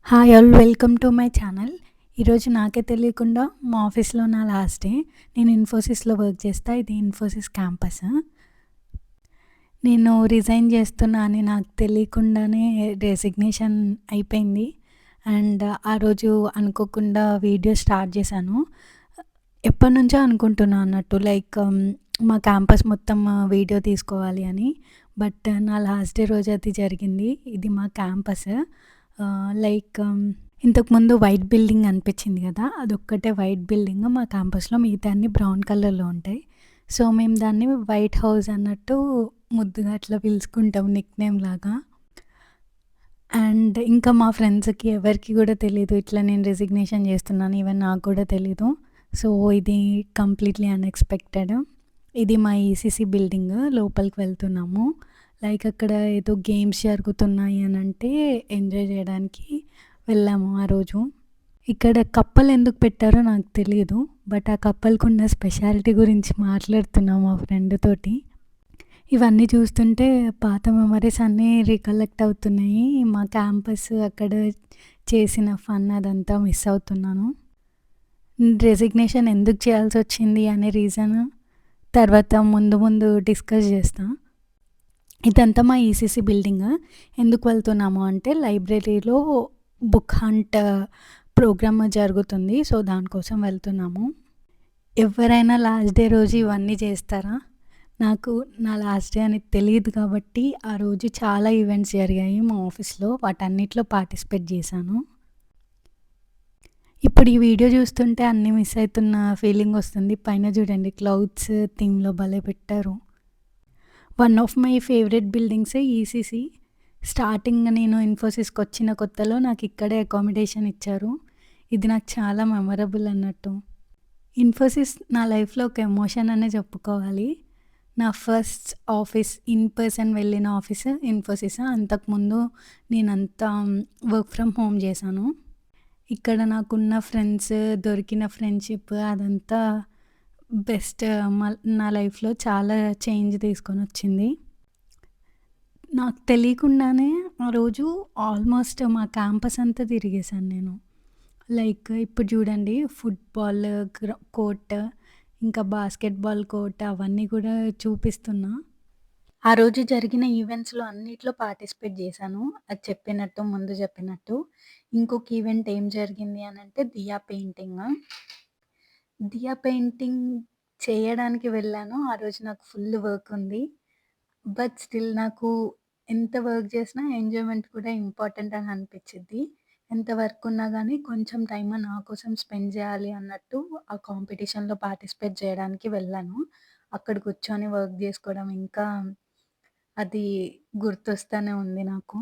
Hi all welcome to my channel. ఈరోజు నాకే తెలియకుండా మా ఆఫీస్‌లో నా లాస్ట్ డే. నేను ఇన్ఫోసిస్‌లో వర్క్ చేస్తా. ఇది ఇన్ఫోసిస్ క్యాంపస్. నేను రిజైన్ చేస్తున్నా అని నాకు తెలియకుండానే రెసిగ్నేషన్ అయిపోయింది. అండ్ ఆ రోజు అనుకోకుండా వీడియో స్టార్ట్ చేశాను. ఎప్పటినుంచో అనుకుంటున్నా అన్నట్టు మా క్యాంపస్ మొత్తం వీడియో తీసుకోవాలి అని. బట్ నా లాస్ట్ డే రోజు అది జరిగింది. ఇది మా క్యాంపస్. ఇంతకుముందు వైట్ బిల్డింగ్ అనిపించింది కదా! అదొక్కటే వైట్ బిల్డింగ్ మా క్యాంపస్‌లో. మిగతా అన్నీ బ్రౌన్ కలర్‌లో ఉంటాయి. సో, మేము దాన్ని వైట్ హౌస్ అన్నట్టు ముద్దుగా అట్లా పిలుచుకుంటాం నిక్‌నేమ్ లాగా. అండ్ ఇంకా మా ఫ్రెండ్స్‌కి ఎవరికీ కూడా తెలీదు ఇట్లా నేను రెసిగ్నేషన్ చేస్తున్నాను. ఈవెన్ నాకు కూడా తెలీదు. సో, ఇది కంప్లీట్‌లీ అన్‌ఎక్స్‌పెక్టెడ్. ఇది మా ఈసీసీ బిల్డింగ్. లోపలికి వెళ్తున్నాము. అక్కడ ఏదో గేమ్స్ జరుగుతున్నాయి అనంటే ఎంజాయ్ చేయడానికి వెళ్ళాము ఆ రోజు. ఇక్కడ కప్పలు ఎందుకు పెట్టారో నాకు తెలీదు. బట్ ఆ కప్పలకున్న స్పెషాలిటీ గురించి మాట్లాడుతున్నా మా ఫ్రెండ్ తోటి. ఇవన్నీ చూస్తుంటే పాత మెమరీస్ అన్నీ రికలెక్ట్ అవుతున్నాయి. మా క్యాంపస్ అక్కడ చేసిన ఫన్ అదంతా మిస్ అవుతున్నాను. రెసిగ్నేషన్ ఎందుకు చేయాల్సొచ్చింది అనే రీజన్ తర్వాత ముందు ముందు డిస్కస్ చేస్తా. ఇదంతా మా ఈసీసీ బిల్డింగ్. ఎందుకు వెళ్తున్నాము అంటే లైబ్రరీలో బుక్ హంట్ ప్రోగ్రామ్ జరుగుతుంది. సో, దానికోసం వెళ్తున్నాము. ఎవరైనా లాస్ట్ డే రోజు ఇవన్నీ చేస్తారా? నాకు నా లాస్ట్ డే అని తెలీదు కాబట్టి ఆ రోజు చాలా ఈవెంట్స్ జరిగాయి మా ఆఫీస్‌లో. వాటన్నిటిలో పార్టిసిపేట్ చేశాను. ఇప్పుడు ఈ వీడియో చూస్తుంటే అన్నీ మిస్ అయితున్న ఫీలింగ్ వస్తుంది. పైన చూడండి క్లౌడ్స్ థీమ్‌లో భలే పెట్టారు. వన్ ఆఫ్ మై ఫేవరెట్ బిల్డింగ్సే ఈసీసీ. స్టార్టింగ్ నేను ఇన్ఫోసిస్‌కొచ్చిన కొత్తలో నాకిక్కడే అకామిడేషన్ ఇచ్చారు. ఇది నాకు చాలా మెమరబుల్ అన్నట్టు. ఇన్ఫోసిస్ నా లైఫ్‌లో ఒక ఎమోషన్ అనే చెప్పుకోవాలి. నా ఫస్ట్ ఆఫీస్ ఇన్ పర్సన్ వెళ్ళిన ఆఫీస్ ఇన్ఫోసిస్. అంతకుముందు నేనంతా వర్క్ ఫ్రమ్ హోమ్ చేశాను. ఇక్కడ నాకున్న ఫ్రెండ్స్, దొరికిన ఫ్రెండ్‌షిప్ అదంతా బెస్ట్. నా లైఫ్‌లో చాలా చేంజ్ తీసుకొనొచ్చింది. నాకు తెలియకుండానే ఆ రోజు ఆల్మోస్ట్ మా క్యాంపస్ అంతా తిరిగేశాను నేను. ఇప్పుడు చూడండి ఫుట్‌బాల్ కోర్ట్, ఇంకా బాస్కెట్‌బాల్ కోర్ట్ అవన్నీ కూడా చూపిస్తున్నా. ఆ రోజు జరిగిన ఈవెంట్స్‌లో అన్నిట్లో పార్టిసిపేట్ చేశాను. అది చెప్పినట్టు ముందు చెప్పినట్టు. ఇంకొక ఈవెంట్ ఏం జరిగింది అనంటే దియా పెయింటింగ్. దియా పెయింటింగ్ చేయడానికి వెళ్ళాను. ఆ రోజు నాకు ఫుల్ వర్క్ ఉంది. బట్ స్టిల్ నాకు ఎంత వర్క్ చేసినా ఎంజాయ్‌మెంట్ కూడా ఇంపార్టెంట్ అని అనిపిచ్చిద్ది. ఎంత వర్క్ ఉన్నా గానీ కొంచెం టైమ్ నా కోసం స్పెండ్ చేయాలి అన్నట్టు ఆ కాంపిటీషన్‌లో పార్టిసిపేట్ చేయడానికి వెళ్ళాను. అక్కడ కూర్చొని వర్క్ చేసుకోవడం ఇంకా అది గుర్తొస్తానే ఉంది నాకు.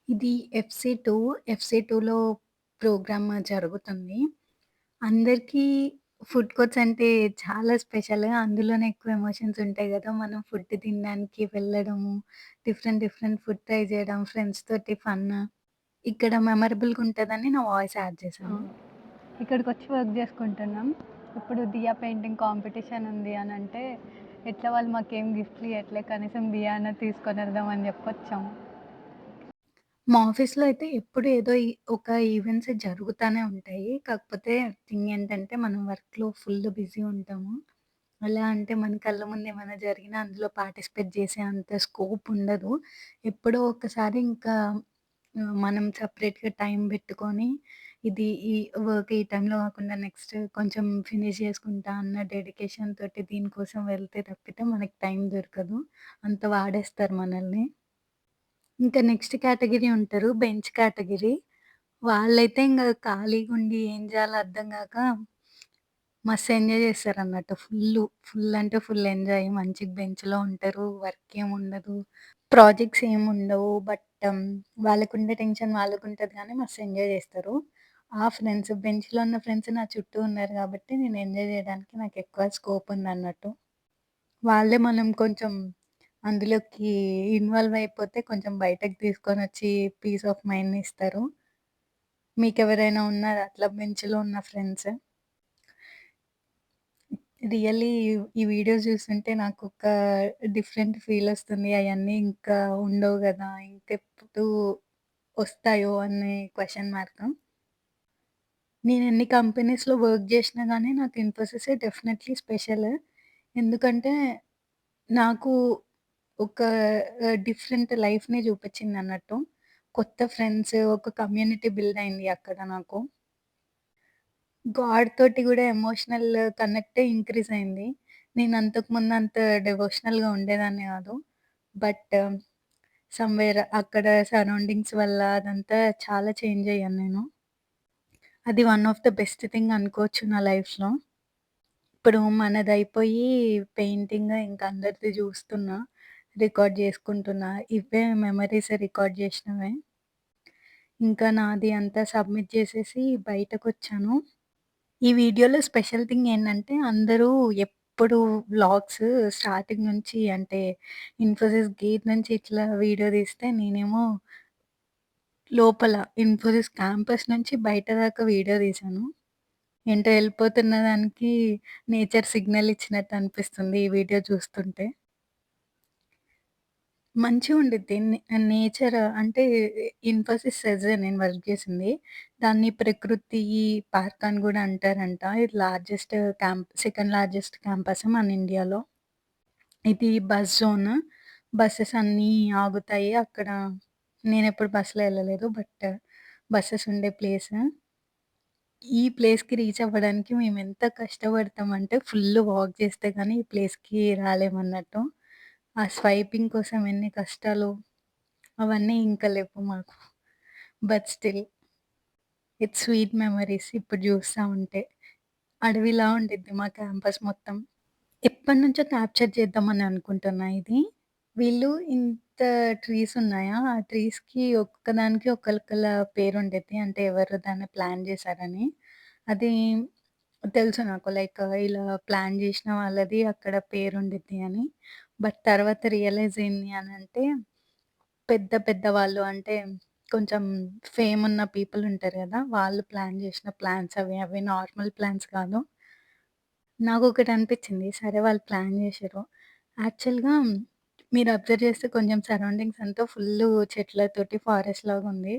ఇది ఎఫ్‌సి 2. ఎఫ్‌సి 2లో ప్రోగ్రామ్ జరుగుతుంది. అందరికీ ఫుడ్ కోర్ట్స్ అంటే చాలా స్పెషల్. అందులోనే ఎక్కువ ఎమోషన్స్ ఉంటాయి గదా! మనం ఫుడ్ తినడానికి వెళ్ళడము, డిఫరెంట్ ఫుడ్ ట్రై చేయడం, ఫ్రెండ్స్ తోటి ఫన్. ఇక్కడ మెమరబుల్‌గా ఉంటదని నా వాయిస్ యాడ్ చేశాను. ఇక్కడికొచ్చి వర్క్ జేసుకుంటున్నాం. ఇప్పుడు దియా పెయింటింగ్ కాంపిటీషన్ ఉంది అనంటే, ఎట్లా వాళ్ళు మాకేం గిఫ్ట్‌లు ఇయ్యట్లే. కనీసం దియా అన్నా తీసుకొనెళ్దాం అని జెప్పొచ్చాం. మా ఆఫీస్‌లో అయితే ఎప్పుడు ఏదో ఒక ఈవెంట్స్ జరుగుతానే ఉంటాయి. కాకపోతే థింగ్ ఏంటంటే, మనం వర్క్‌లో ఫుల్ బిజీ ఉంటాము. ఎలా అంటే, మన కళ్ళ ముందు ఏమైనా జరిగినా అందులో పార్టిసిపేట్ చేసే అంత స్కోప్ ఉండదు. ఎప్పుడో ఒకసారి ఇంకా మనం సెపరేట్‌గా టైం పెట్టుకొని, ఈ వర్క్ ఈ టైంలో కాకుండా నెక్స్ట్ కొంచెం ఫినిష్ చేసుకుంటా అన్న డెడికేషన్ తోటి దీనికోసం వెళ్తే తప్పితే మనకి టైం దొరకదు. అంత వాడేస్తారు మనల్ని. ఇంకా నెక్స్ట్ కేటగిరీ ఉంటారు. Bench category. వాళ్ళైతే ఇంగ ఖాళీగుండి ఏం జేయాలో అర్థం గాక మస్తు ఎంజాయ్ జేస్తారన్నట్టు. ఫుల్ అంటే ఫుల్ ఎంజాయ్. మంచిగా బెంచ్‌లో ఉంటారు. వర్క్ ఏముండదు. ప్రాజెక్ట్స్ ఏముండవు. వాళ్ళకుండే టెన్షన్ వాళ్ళకుంటది గానీ మస్తు ఎంజాయ్ జేస్తారు. ఆ ఫ్రెండ్స్ బెంచ్‌లో ఉన్న ఫ్రెండ్స్ నా చుట్టూ ఉన్నారు గాబట్టి నేను ఎంజాయ్ జేయడానికి నాకెక్కువ స్కోప్ ఉందన్నట్టు. వాళ్ళే మనం కొంచెం అందులోకి ఇన్వాల్వ్ అయిపోతే కొంచెం బయటకి తీసుకొనొచ్చి పీస్ ఆఫ్ మైండ్‌ని ఇస్తారు. మీకెవరైనా ఉన్నారా అట్లా బెంచ్‌లో ఉన్న ఫ్రెండ్స్? రియల్లీ ఈ వీడియోస్ చూస్తుంటే నాకొక డిఫరెంట్ ఫీలొస్తుంది. అయన్నీ ఇంకా ఉండవు గదా! ఇంకెప్పుడు ఒస్తాయో అనే క్వెషన్ మార్క్. నేనెన్ని కంపెనీస్‌లో వర్క్ జేషినా గానీ నాకు ఇన్ఫోసిసే డెఫినైట్‌లీ స్పెషల్. ఎందుకంటే నాకు ఒక డిఫరెంట్ లైఫ్‌ని చూపించిందన్నట్టు. కొత్త ఫ్రెండ్స్, ఒక కమ్యూనిటీ బిల్డ్ అయింది అక్కడ నాకు. గాడ్ తోటి గూడా ఎమోషనల్ కనెక్టే ఇంక్రీజ్ అయింది. నేను అంతకుముందు అంత డివోషనల్‌గా ఉండేదాన్ని గాదు. బట్ సమ్‌వేర్ అక్కడ సరౌండింగ్స్ వల్ల అదంతా చాలా చేంజ్ అయ్యాను నేను. అది one of the best thing అనుకోవచ్చు నా లైఫ్‌లో. ఇప్పుడు మనదయిపోయి పెయింటింగ్ ఇంక అందరిది జూస్తున్నా, రికార్డ్ జేసుకుంటున్నా. ఇవే మెమరీస్ రికార్డ్ జేసినవే. ఇంకా నాది అంతా సబ్మిట్ చేసేసి బయటకొచ్చాను. ఈ వీడియోలో స్పెషల్ థింగ్ ఏంటంటే అందరూ ఎప్పుడు వ్లాగ్స్ స్టార్టింగ్ నుంచి అంటే ఇన్ఫోసిస్ గేట్ నుంచి ఇట్లా వీడియో తీస్తే నేనేమో లోపల ఇన్ఫోసిస్ క్యాంపస్ నుంచి బయట దాకా వీడియో తీశాను. ఏంటో ఎళ్ళిపోతున్న దానికి నేచర్ సిగ్నల్ ఇచ్చినట్టు అనిపిస్తుంది ఈ వీడియో చూస్తుంటే. మంచిగుండిద్ది. నేచర్ అంటే ఇన్ఫోసిస్ సెజే నేను వర్క్ చేసింది. దాన్ని ప్రకృతి పార్క్ అని గూడా అంటారంట. ఇది లార్జెస్ట్ సెకండ్ లార్జెస్ట్ క్యాంపస్ మన ఇండియాలో. ఇది బస్ జోన్. బసెస్ అన్నీ ఆగుతాయి. అక్కడ నేనెప్పుడు బస్‌లో ఎళ్ళలేదు. బట్ బసెస్ ఉండే ప్లేస్. ఈ ప్లేస్‌కి రీచ్ అవ్వడానికి మేమెంత కష్టపడతామంటే ఫుల్ వాక్ చేస్తే గానీ ఈ ప్లేస్‌కి రాలేమన్నట్టు. ఆ స్వైపింగ్ కోసం ఎన్ని కష్టాలు అవన్నీ ఇంక లేవు మాకు. But still it's sweet memories ఇప్పుడు జూస్తా ఉంటే. అడవిలా ఉండిద్ది మా క్యాంపస్ మొత్తం. ఎప్పటినుంచో క్యాప్చర్ చేద్దామని అనుకుంటున్నా ఇది. వీళ్ళు ఇంత ట్రీస్ ఉన్నాయా? ఆ ట్రీస్‌కి ఒక్కొక్కదానికి ఒకళ్ళొకళ్ళ పేరుండిద్ది. అంటే ఎవరు దాన్ని ప్లాన్ చేశారని. అది తెలుసు నాకు. లైక్ ఇలా ప్లాన్ జేసిన వాళ్ళది అక్కడ పేరుండిద్ది అని. బట్ తర్వాత రియలైజ్ ఏంది అనంటే పెద్ద పెద్ద వాళ్ళు అంటే కొంచెం ఫేమ్ ఉన్న పీపుల్ ఉంటారు గదా! వాళ్ళు ప్లాన్ జేసిన ప్లాన్స్ అవి. అవి నార్మల్ ప్లాన్స్ కాదు. నాకొకటి అనిపిచ్చింది. సరే వాళ్ళు ప్లాన్ జేషిర్రు. యాక్చువల్‌గా మీరు అబ్జర్వ్ చేస్తే కొంచెం సరౌండింగ్స్ అంతా ఫుల్లు చెట్లతోటి ఫారెస్ట్ లాగుంది.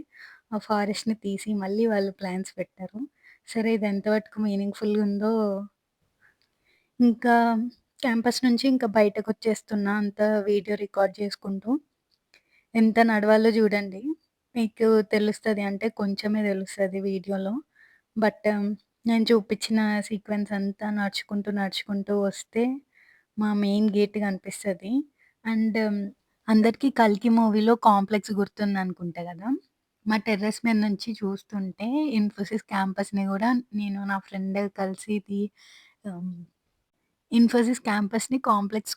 ఆ ఫారెస్ట్‌ని తీసి మళ్ళీ వాళ్ళు ప్లాన్స్ పెట్టారు. సరే ఇది ఎంత మటుకు మీనింగ్‌ఫుల్‌గుందో ఇంకా క్యాంపస్ నుంచి ఇంకా బయటకొచ్చేస్తున్నా అంతా వీడియో రికార్డ్ చేసుకుంటూ. ఎంత నడవాలో జూడండి. మీకు తెలుస్తది. అంటే కొంచెమే తెలుస్తది వీడియోలో. బట్ నేను చూపిచ్చిన సీక్వెన్స్ అంతా నడుచుకుంటూ, నడుచుకుంటూ వస్తే మా మెయిన్ గేట్ కనిపిస్తది. అండ్ అందరికీ 'కల్కి' మూవీలో కాంప్లెక్స్ గుర్తుందనుకుంటా గదా! మా టెర్రస్ మీద నుంచి చూస్తుంటే ఇన్ఫోసిస్ క్యాంపస్‌ని గూడా నేను నా ఫ్రెండ్ కలిసి ఆహ్, ఇన్ఫోసిస్ క్యాంపస్‌ని కాంప్లెక్స్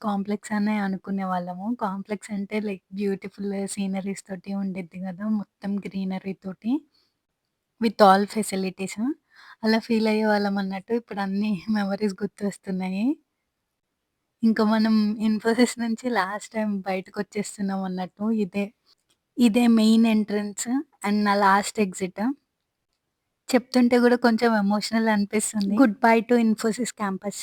అనే అనుకునేవాళ్ళము. కాంప్లెక్స్ అంటే లైక్ బ్యూటిఫుల్ సీనరీస్ తోటి ఉండిద్ది గదా! మొత్తం గ్రీనరీ తోటి విత్ ఆల్ ఫెసిలిటీస్. అలా ఫీల్ అయ్యేవాళ్ళం అన్నట్టు ఇప్పుడు అన్నీ మెమోరీస్ గుర్తొస్తున్నాయి. ఇంకా మనం ఇన్ఫోసిస్ నుంచి లాస్ట్ టైమ్ బయటకొచ్చేస్తున్నాం అన్నట్టు ఇదే మెయిన్ ఎంట్రన్స్ అండ్ నా లాస్ట్ ఎగ్జిట్. చెప్తుంటే గూడా కొంచెం ఎమోషనల్ అనిపిస్తుంది. Good bye to Infosys campus.